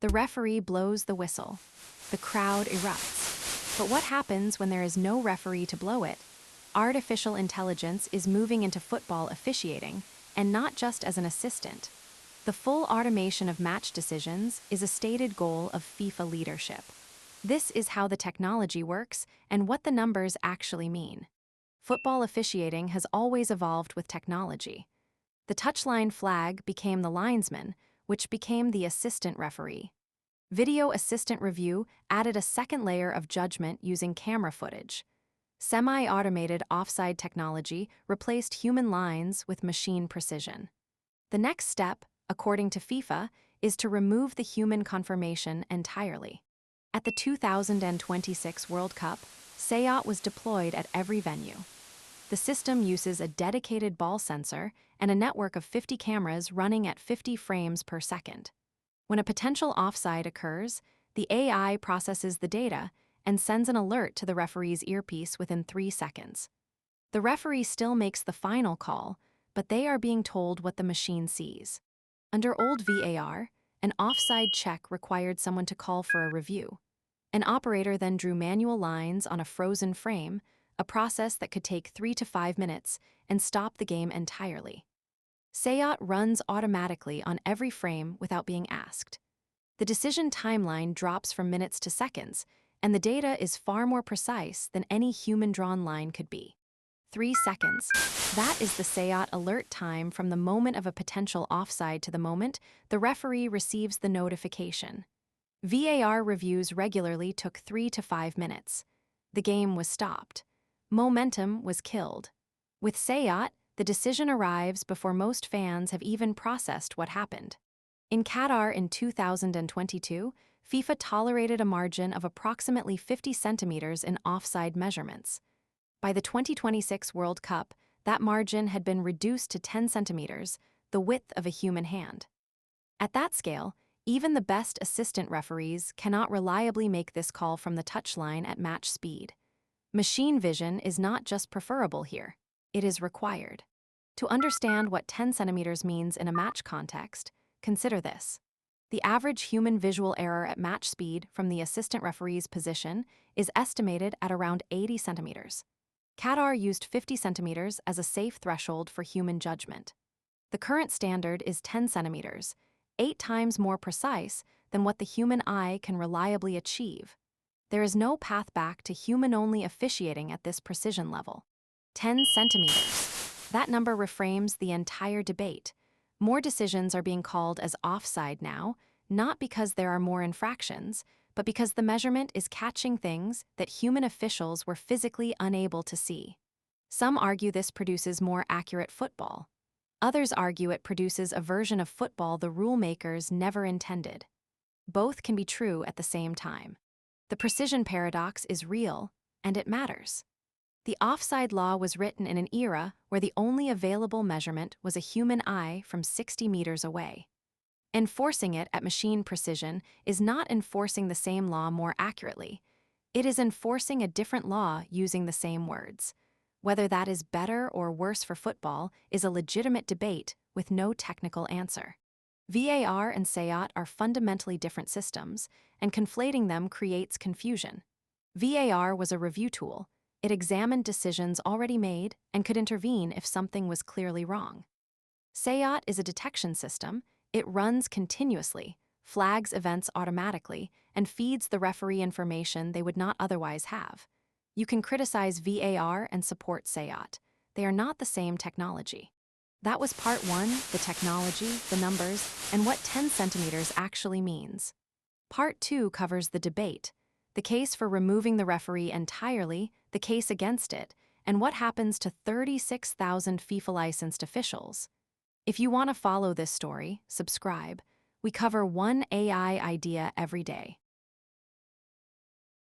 The referee blows the whistle. The crowd erupts. But what happens when there is no referee to blow it? Artificial intelligence is moving into football officiating, and not just as an assistant. The full automation of match decisions is a stated goal of FIFA leadership. This is how the technology works and what the numbers actually mean. Football officiating has always evolved with technology. The touchline flag became the linesman, which became the assistant referee. Video assistant review added a second layer of judgment using camera footage. Semi-automated offside technology replaced human lines with machine precision. The next step, according to FIFA, is to remove the human confirmation entirely. At the 2026 World Cup, SAOT was deployed at every venue. The system uses a dedicated ball sensor and a network of 50 cameras running at 50 frames per second. When a potential offside occurs, the AI processes the data and sends an alert to the referee's earpiece within 3 seconds. The referee still makes the final call, but they are being told what the machine sees. Under old VAR, an offside check required someone to call for a review. An operator then drew manual lines on a frozen frame, a process that could take 3 to 5 minutes and stop the game entirely. SAOT runs automatically on every frame without being asked. The decision timeline drops from minutes to seconds, and the data is far more precise than any human-drawn line could be. 3 seconds. That is the SAOT alert time from the moment of a potential offside to the moment the referee receives the notification. VAR reviews regularly took 3 to 5 minutes. The game was stopped. Momentum was killed. With SAOT, the decision arrives before most fans have even processed what happened. In Qatar in 2022, FIFA tolerated a margin of approximately 50 centimeters in offside measurements. By the 2026 World Cup, that margin had been reduced to 10 centimeters, the width of a human hand. At that scale, even the best assistant referees cannot reliably make this call from the touchline at match speed. Machine vision is not just preferable here, it is required. To understand what 10 centimeters means in a match context, consider this. The average human visual error at match speed from the assistant referee's position is estimated at around 80 centimeters. Qatar used 50 centimeters as a safe threshold for human judgment. The current standard is 10 centimeters, 8 times more precise than what the human eye can reliably achieve. There is no path back to human-only officiating at this precision level. 10 centimeters. That number reframes the entire debate. More decisions are being called as offside now, not because there are more infractions, but because the measurement is catching things that human officials were physically unable to see. Some argue this produces more accurate football. Others argue it produces a version of football the rule makers never intended. Both can be true at the same time. The precision paradox is real, and it matters. The offside law was written in an era where the only available measurement was a human eye from 60 meters away. Enforcing it at machine precision is not enforcing the same law more accurately. It is enforcing a different law using the same words. Whether that is better or worse for football is a legitimate debate with no technical answer. VAR and SAOT are fundamentally different systems, and conflating them creates confusion. VAR was a review tool. It examined decisions already made and could intervene if something was clearly wrong. SAOT is a detection system. It runs continuously, flags events automatically, and feeds the referee information they would not otherwise have. You can criticize VAR and support SAOT. They are not the same technology. That was part 1, the technology, the numbers, and what 10 centimeters actually means. Part 2 covers the debate, the case for removing the referee entirely, the case against it, and what happens to 36,000 FIFA-licensed officials. If you want to follow this story, subscribe. We cover one AI idea every day.